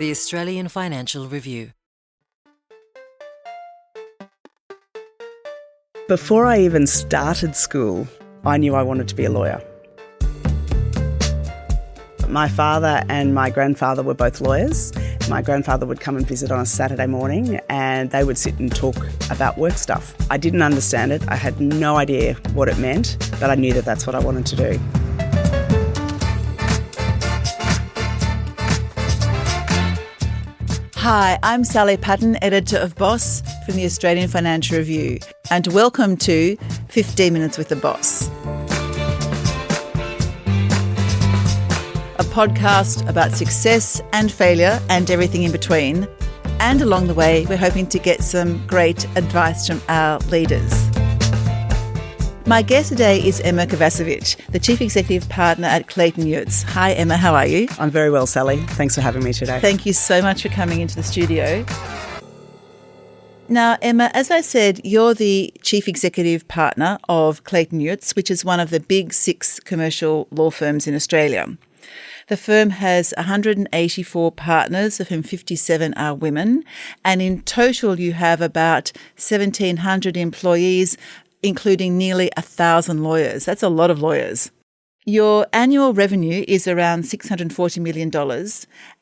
The Australian Financial Review. Before I even started school, I knew I wanted to be a lawyer. My father and my grandfather were both lawyers. My grandfather would come and visit on a Saturday morning and they would sit and talk about work stuff. I didn't understand it. I had no idea what it meant, but I knew that that's what I wanted to do. Hi, I'm Sally Patton, editor of Boss from the Australian Financial Review, and welcome to 15 Minutes with the Boss, a podcast about success and failure and everything in between. And along the way, we're hoping to get some great advice from our leaders. My guest today is Emma Covacevich, the Chief Executive Partner at Clayton Utz. Hi, Emma. How are you? I'm very well, Sally. Thanks for having me today. Thank you so much for coming into the studio. Now, Emma, as I said, you're the Chief Executive Partner of Clayton Utz, which is one of the big 6 commercial law firms in Australia. The firm has 184 partners, of whom 57 are women, and in total you have about 1,700 employees, including nearly 1,000 lawyers. That's a lot of lawyers. Your annual revenue is around $640 million.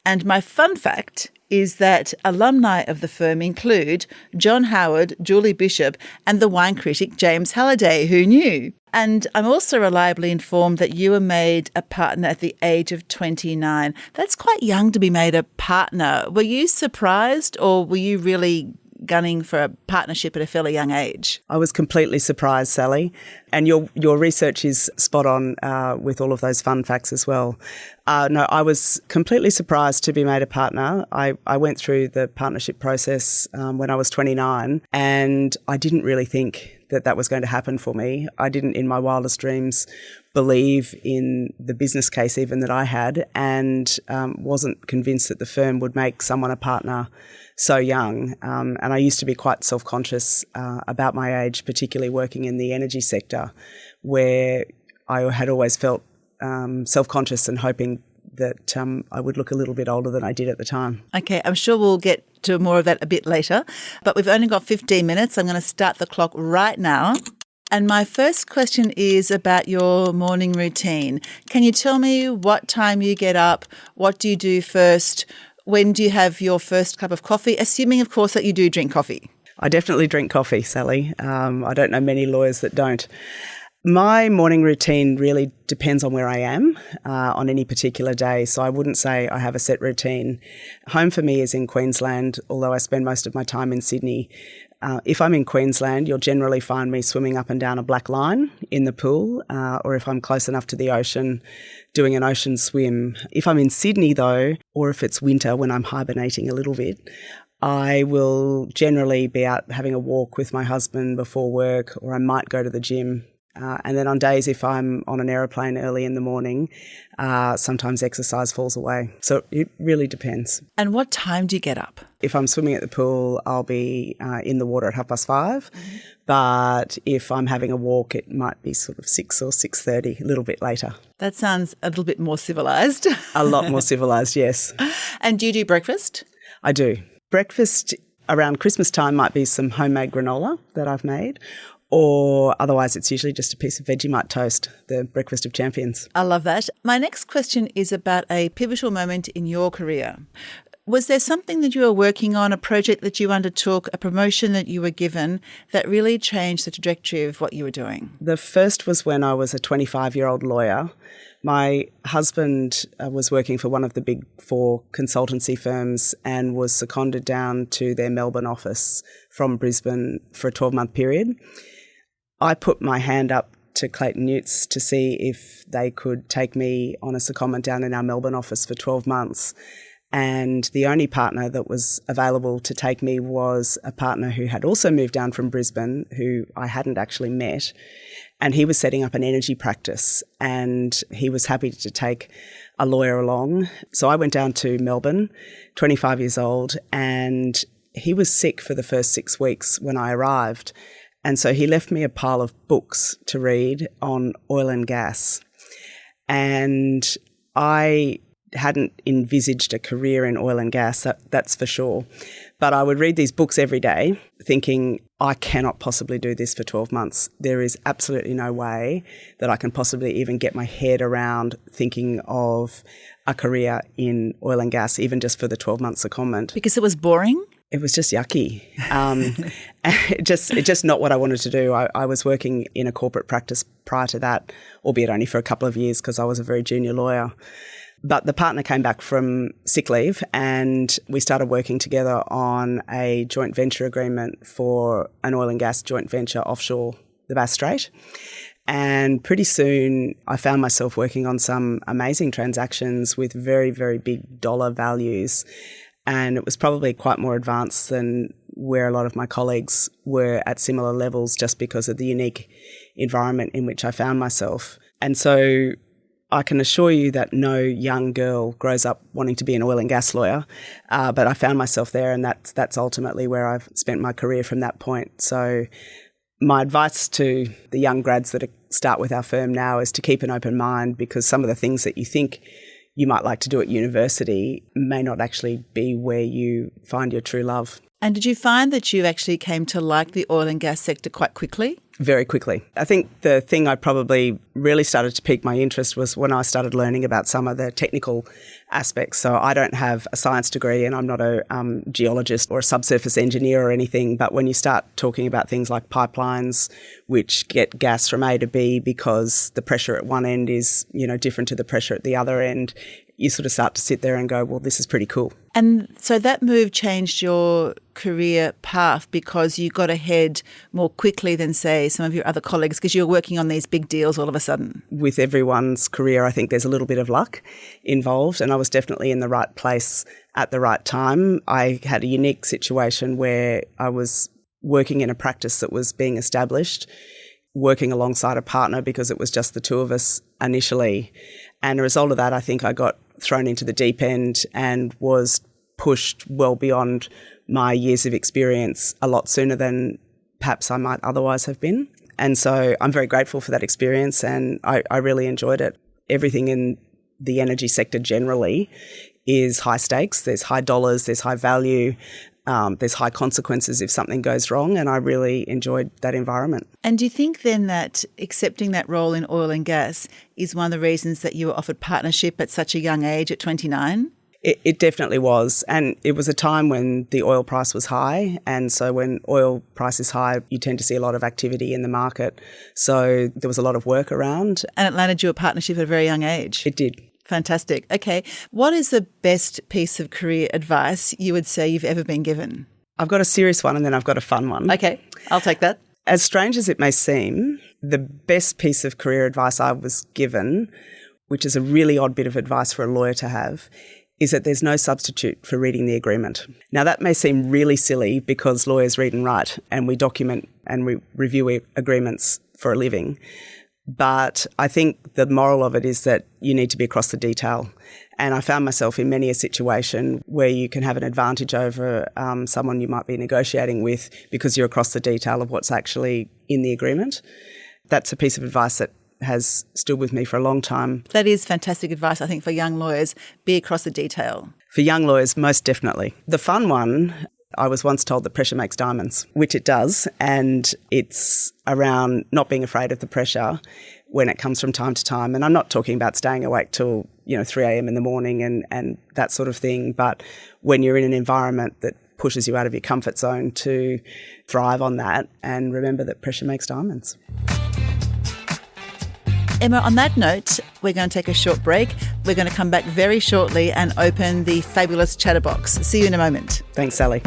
And my fun fact is that alumni of the firm include John Howard, Julie Bishop, and the wine critic James Halliday. Who knew? And I'm also reliably informed that you were made a partner at the age of 29. That's quite young to be made a partner. Were you surprised, or were you really gunning for a partnership at a fairly young age? I was completely surprised, Sally. And your research is spot on with all of those fun facts as well. No, I was completely surprised to be made a partner. I went through the partnership process when I was 29, and I didn't really think that was going to happen for me. I didn't, in my wildest dreams, believe in the business case even that I had, and wasn't convinced that the firm would make someone a partner so young. And I used to be quite self-conscious about my age, particularly working in the energy sector, where I had always felt self-conscious and hoping that I would look a little bit older than I did at the time. Okay, I'm sure we'll get to more of that a bit later, but we've only got 15 minutes. I'm going to start the clock right now. And my first question is about your morning routine. Can you tell me what time you get up? What do you do first? When do you have your first cup of coffee? Assuming, of course, that you do drink coffee. I definitely drink coffee, Sally. I don't know many lawyers that don't. My morning routine really depends on where I am on any particular day, so I wouldn't say I have a set routine. Home for me is in Queensland, although I spend most of my time in Sydney. If I'm in Queensland, you'll generally find me swimming up and down a black line in the pool, or if I'm close enough to the ocean, doing an ocean swim. If I'm in Sydney, though, or if it's winter when I'm hibernating a little bit, I will generally be out having a walk with my husband before work, or I might go to the gym. And then on days if I'm on an aeroplane early in the morning, sometimes exercise falls away. So it really depends. And what time do you get up? If I'm swimming at the pool, I'll be in the water at 5:30. Mm-hmm. But if I'm having a walk, it might be sort of 6 or 6:30, a little bit later. That sounds a little bit more civilised. A lot more civilised, yes. And do you do breakfast? I do. Breakfast around Christmas time might be some homemade granola that I've made, or otherwise it's usually just a piece of Vegemite toast, the breakfast of champions. I love that. My next question is about a pivotal moment in your career. Was there something that you were working on, a project that you undertook, a promotion that you were given that really changed the trajectory of what you were doing? The first was when I was a 25-year-old lawyer. My husband was working for one of the big 4 consultancy firms and was seconded down to their Melbourne office from Brisbane for a 12-month period. I put my hand up to Clayton Utz to see if they could take me on a secondment down in our Melbourne office for 12 months. And the only partner that was available to take me was a partner who had also moved down from Brisbane, who I hadn't actually met. And he was setting up an energy practice, and he was happy to take a lawyer along. So I went down to Melbourne, 25 years old, and he was sick for the first 6 weeks when I arrived. And so he left me a pile of books to read on oil and gas. And I hadn't envisaged a career in oil and gas, that's for sure. But I would read these books every day thinking, I cannot possibly do this for 12 months. There is absolutely no way that I can possibly even get my head around thinking of a career in oil and gas, even just for the 12 months secondment. Because it was boring? It was just yucky. It's just not what I wanted to do. I was working in a corporate practice prior to that, albeit only for a couple of years because I was a very junior lawyer. But the partner came back from sick leave and we started working together on a joint venture agreement for an oil and gas joint venture offshore the Bass Strait. And pretty soon I found myself working on some amazing transactions with very, very big dollar values. And it was probably quite more advanced than where a lot of my colleagues were at similar levels just because of the unique environment in which I found myself. And so I can assure you that no young girl grows up wanting to be an oil and gas lawyer, but I found myself there, and that's ultimately where I've spent my career from that point. So my advice to the young grads that start with our firm now is to keep an open mind, because some of the things that you think you might like to do at university may not actually be where you find your true love. And did you find that you actually came to like the oil and gas sector quite quickly? Very quickly. I think the thing I probably really started to pique my interest was when I started learning about some of the technical aspects. So I don't have a science degree and I'm not a geologist or a subsurface engineer or anything, but when you start talking about things like pipelines, which get gas from A to B because the pressure at one end is, different to the pressure at the other end, you sort of start to sit there and go, well, this is pretty cool. And so that move changed your career path because you got ahead more quickly than, say, some of your other colleagues because you were working on these big deals all of a sudden. With everyone's career, I think there's a little bit of luck involved, and I was definitely in the right place at the right time. I had a unique situation where I was working in a practice that was being established, working alongside a partner because it was just the two of us initially. And a result of that, I think I got thrown into the deep end and was pushed well beyond my years of experience a lot sooner than perhaps I might otherwise have been. And so I'm very grateful for that experience, and I really enjoyed it. Everything in the energy sector generally is high stakes. There's high dollars, there's high value, there's high consequences if something goes wrong, and I really enjoyed that environment. And do you think then that accepting that role in oil and gas is one of the reasons that you were offered partnership at such a young age at 29? It definitely was. And it was a time when the oil price was high. And so when oil price is high, you tend to see a lot of activity in the market. So there was a lot of work around. And it landed you a partnership at a very young age. It did. Fantastic. Okay. What is the best piece of career advice you would say you've ever been given? I've got a serious one and then I've got a fun one. Okay. I'll take that. As strange as it may seem, the best piece of career advice I was given, which is a really odd bit of advice for a lawyer to have, is that there's no substitute for reading the agreement. Now, that may seem really silly because lawyers read and write and we document and we review agreements for a living. But I think the moral of it is that you need to be across the detail. And I found myself in many a situation where you can have an advantage over someone you might be negotiating with because you're across the detail of what's actually in the agreement. That's a piece of advice that has stood with me for a long time. That is fantastic advice, I think, for young lawyers. Be across the detail. For young lawyers, most definitely. The fun one, I was once told that pressure makes diamonds, which it does, and it's around not being afraid of the pressure when it comes from time to time. And I'm not talking about staying awake till 3 a.m. in the morning and that sort of thing, but when you're in an environment that pushes you out of your comfort zone, to thrive on that and remember that pressure makes diamonds. Emma, on that note, we're going to take a short break. We're going to come back very shortly and open the fabulous chatterbox. See you in a moment. Thanks, Sally.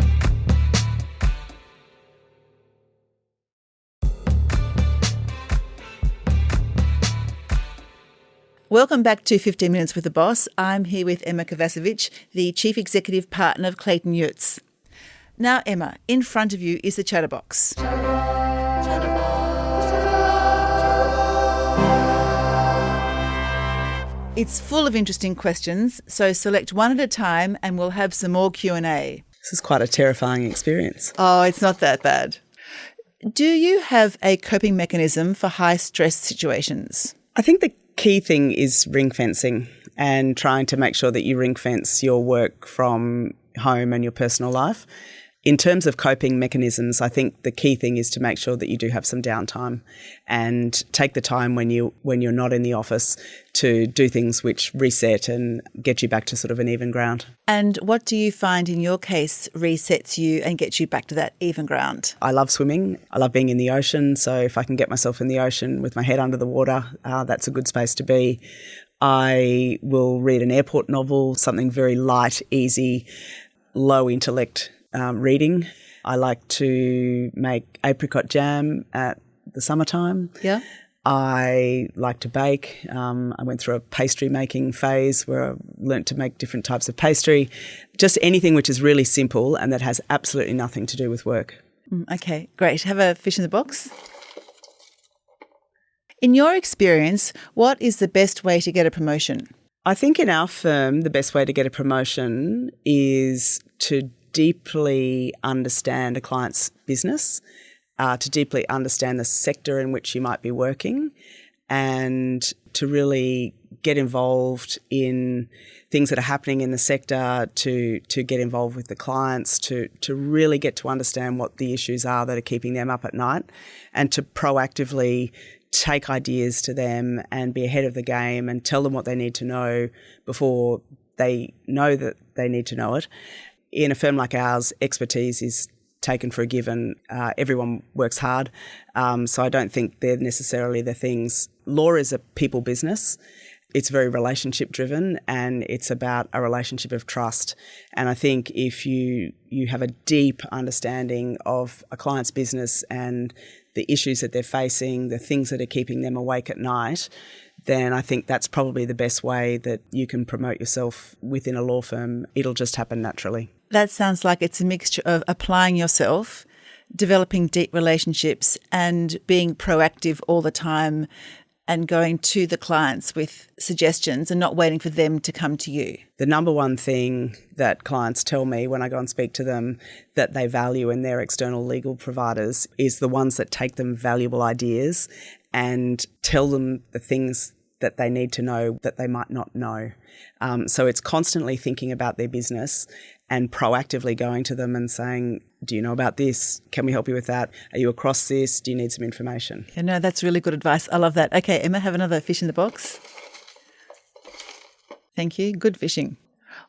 Welcome back to 15 Minutes with the Boss. I'm here with Emma Covacevich, the Chief Executive Partner of Clayton Utz. Now, Emma, in front of you is the chatterbox. It's full of interesting questions, so select one at a time and we'll have some more Q&A. This is quite a terrifying experience. Oh, it's not that bad. Do you have a coping mechanism for high-stress situations? I think the key thing is ring fencing. and trying to make sure that you ring fence your work from home and your personal life. In terms of coping mechanisms, I think the key thing is to make sure that you do have some downtime and take the time when you're not in the office to do things which reset and get you back to sort of an even ground. And what do you find in your case resets you and gets you back to that even ground? I love swimming. I love being in the ocean. So if I can get myself in the ocean with my head under the water, that's a good space to be. I will read an airport novel, something very light, easy, low intellect reading. I like to make apricot jam at the summertime. Yeah. I like to bake. I went through a pastry making phase where I learnt to make different types of pastry. Just anything which is really simple and that has absolutely nothing to do with work. Okay, great. Have a fish in the box. In your experience, what is the best way to get a promotion? I think in our firm, the best way to get a promotion is to deeply understand a client's business, to deeply understand the sector in which you might be working, and to really get involved in things that are happening in the sector, to get involved with the clients, to really get to understand what the issues are that are keeping them up at night, and to proactively take ideas to them and be ahead of the game and tell them what they need to know before they know that they need to know it. In a firm like ours, expertise is taken for a given. Everyone works hard, so I don't think they're necessarily the things. Law is a people business. It's very relationship driven, and it's about a relationship of trust. And I think if you have a deep understanding of a client's business and the issues that they're facing, the things that are keeping them awake at night, then I think that's probably the best way that you can promote yourself within a law firm. It'll just happen naturally. That sounds like it's a mixture of applying yourself, developing deep relationships, and being proactive all the time and going to the clients with suggestions and not waiting for them to come to you. The number one thing that clients tell me when I go and speak to them that they value in their external legal providers is the ones that take them valuable ideas and tell them the things that they need to know that they might not know. So it's constantly thinking about their business and proactively going to them and saying, do you know about this? Can we help you with that? Are you across this? Do you need some information? Yeah, no, that's really good advice. I love that. Okay, Emma, have another fish in the box. Thank you. Good fishing.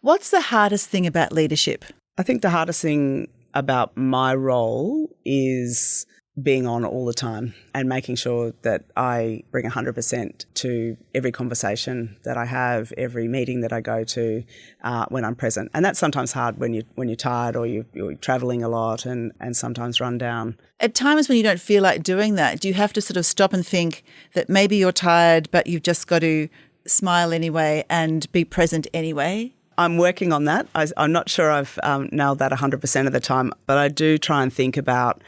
What's the hardest thing about leadership? I think the hardest thing about my role is being on all the time and making sure that I bring 100% to every conversation that I have, every meeting that I go to when I'm present. And that's sometimes hard when you're tired or you're travelling a lot and sometimes run down. At times when you don't feel like doing that, do you have to sort of stop and think that maybe you're tired, but you've just got to smile anyway and be present anyway? I'm working on that. I'm not sure I've nailed that 100% of the time, but I do try and think about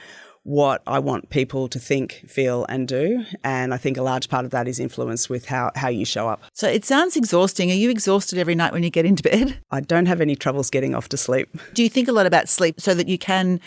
what I want people to think, feel and do. And I think a large part of that is influenced with how you show up. So it sounds exhausting. Are you exhausted every night when you get into bed? I don't have any troubles getting off to sleep. Do you think a lot about sleep so that you can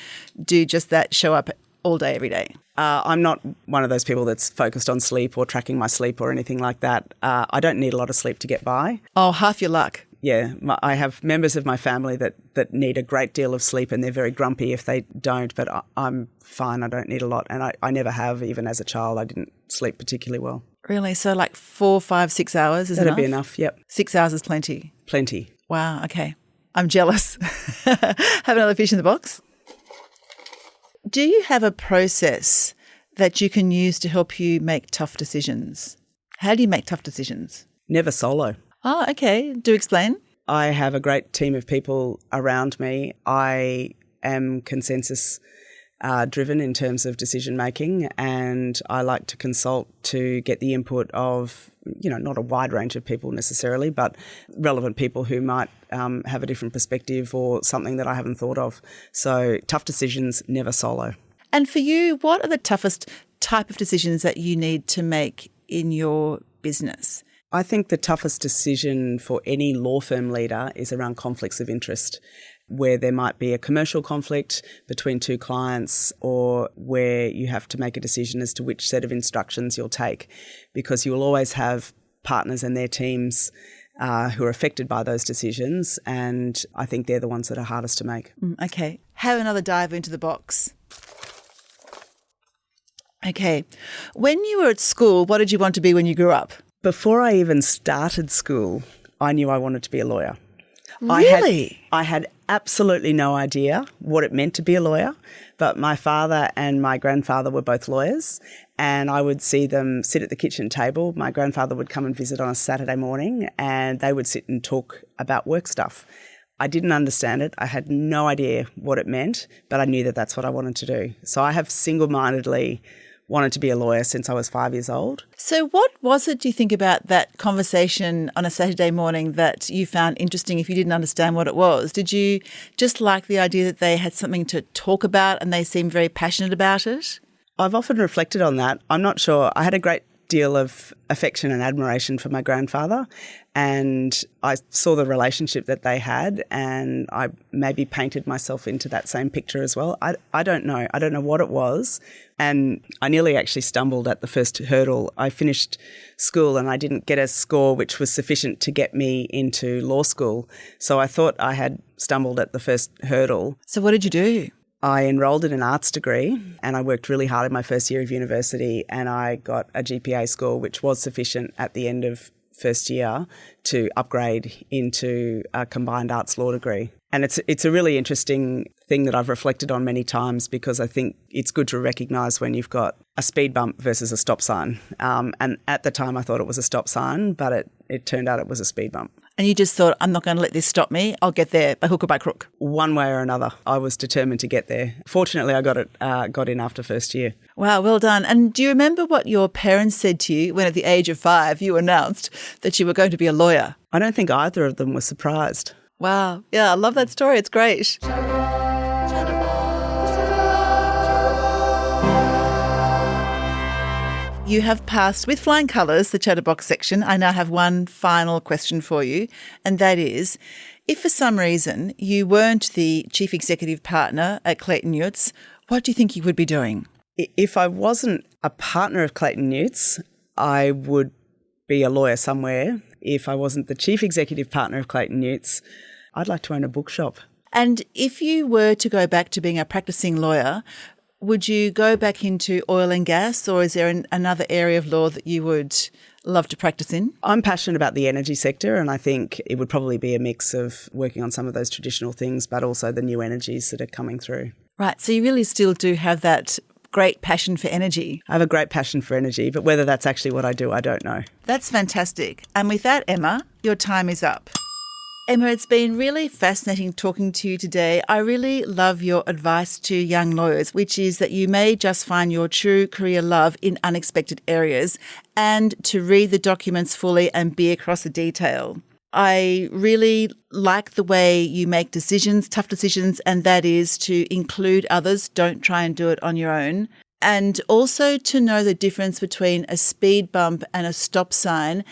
do just that, show up all day, every day? I'm not one of those people that's focused on sleep or tracking my sleep or anything like that. I don't need a lot of sleep to get by. Oh, half your luck. Yeah, I have members of my family that need a great deal of sleep and they're very grumpy if they don't, but I'm fine. I don't need a lot. And I never have, even as a child, I didn't sleep particularly well. Really? So like 4, 5, 6 hours is enough? That'd be enough, yep. 6 hours is plenty? Plenty. Wow, okay. I'm jealous. Have another fish in the box. Do you have a process that you can use to help you make tough decisions? How do you make tough decisions? Never solo. Oh, okay. Do explain. I have a great team of people around me. I am consensus driven in terms of decision making, and I like to consult to get the input of, not a wide range of people necessarily, but relevant people who might have a different perspective or something that I haven't thought of. So tough decisions, never solo. And for you, what are the toughest type of decisions that you need to make in your business? I think the toughest decision for any law firm leader is around conflicts of interest, where there might be a commercial conflict between two clients or where you have to make a decision as to which set of instructions you'll take, because you will always have partners and their teams who are affected by those decisions, and I think they're the ones that are hardest to make. Okay. Have another dive into the box. Okay. When you were at school, what did you want to be when you grew up? Before I even started school, I knew I wanted to be a lawyer. Really? I had absolutely no idea what it meant to be a lawyer, but my father and my grandfather were both lawyers, and I would see them sit at the kitchen table. My grandfather would come and visit on a Saturday morning, and they would sit and talk about work stuff. I didn't understand it. I had no idea what it meant, but I knew that that's what I wanted to do. So I have single-mindedly wanted to be a lawyer since I was 5 years old. So what was it, do you think, about that conversation on a Saturday morning that you found interesting if you didn't understand what it was? Did you just like the idea that they had something to talk about and they seemed very passionate about it? I've often reflected on that. I'm not sure. I had a great deal of affection and admiration for my grandfather, and I saw the relationship that they had, and I maybe painted myself into that same picture as well. I don't know. I don't know what it was, and I nearly actually stumbled at the first hurdle. I finished school and I didn't get a score which was sufficient to get me into law school, so I thought I had stumbled at the first hurdle. So what did you do? I enrolled in an arts degree and I worked really hard in my first year of university, and I got a GPA score which was sufficient at the end of first year to upgrade into a combined arts law degree. And it's a really interesting thing that I've reflected on many times, because I think it's good to recognise when you've got a speed bump versus a stop sign. And at the time I thought it was a stop sign, but it turned out it was a speed bump. And you just thought, I'm not going to let this stop me. I'll get there by hook or by crook. One way or another, I was determined to get there. Fortunately, I got in after first year. Wow, well done. And do you remember what your parents said to you when at the age of 5 you announced that you were going to be a lawyer? I don't think either of them were surprised. Wow. Yeah, I love that story. It's great. You have passed with flying colours the Chatterbox section. I now have one final question for you, and that is, if for some reason you weren't the chief executive partner at Clayton Utz, what do you think you would be doing? If I wasn't a partner of Clayton Utz, I would be a lawyer somewhere. If I wasn't the chief executive partner of Clayton Utz, I'd like to own a bookshop. And if you were to go back to being a practicing lawyer, would you go back into oil and gas, or is there another area of law that you would love to practice in? I'm passionate about the energy sector, and I think it would probably be a mix of working on some of those traditional things, but also the new energies that are coming through. Right, so you really still do have that great passion for energy. I have a great passion for energy, but whether that's actually what I do, I don't know. That's fantastic. And with that, Emma, your time is up. Emma, it's been really fascinating talking to you today. I really love your advice to young lawyers, which is that you may just find your true career love in unexpected areas, and to read the documents fully and be across the detail. I really like the way you make decisions, tough decisions, and that is to include others. Don't try and do it on your own. And also to know the difference between a speed bump and a stop sign.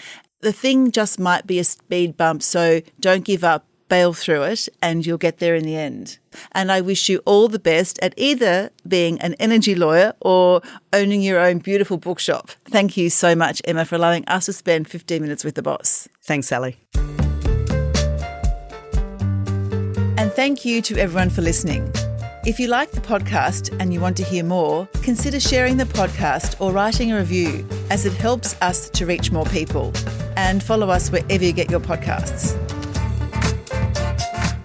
The thing just might be a speed bump, so don't give up, bail through it, and you'll get there in the end. And I wish you all the best at either being an energy lawyer or owning your own beautiful bookshop. Thank you so much, Emma, for allowing us to spend 15 minutes with the boss. Thanks, Sally. And thank you to everyone for listening. If you like the podcast and you want to hear more, consider sharing the podcast or writing a review, as it helps us to reach more people. And follow us wherever you get your podcasts.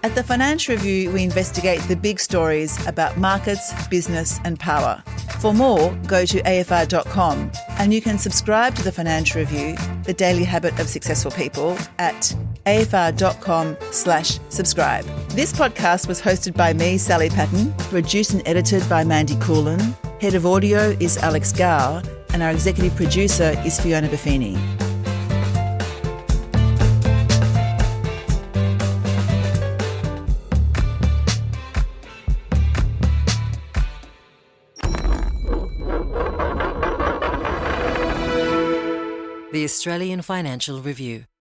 At the Financial Review, we investigate the big stories about markets, business and power. For more, go to afr.com, and you can subscribe to the Financial Review, the daily habit of successful people, at afr.com/subscribe. This podcast was hosted by me, Sally Patton, produced and edited by Mandy Coulin. Head of audio is Alex Gow, and our executive producer is Fiona Buffini. The Australian Financial Review.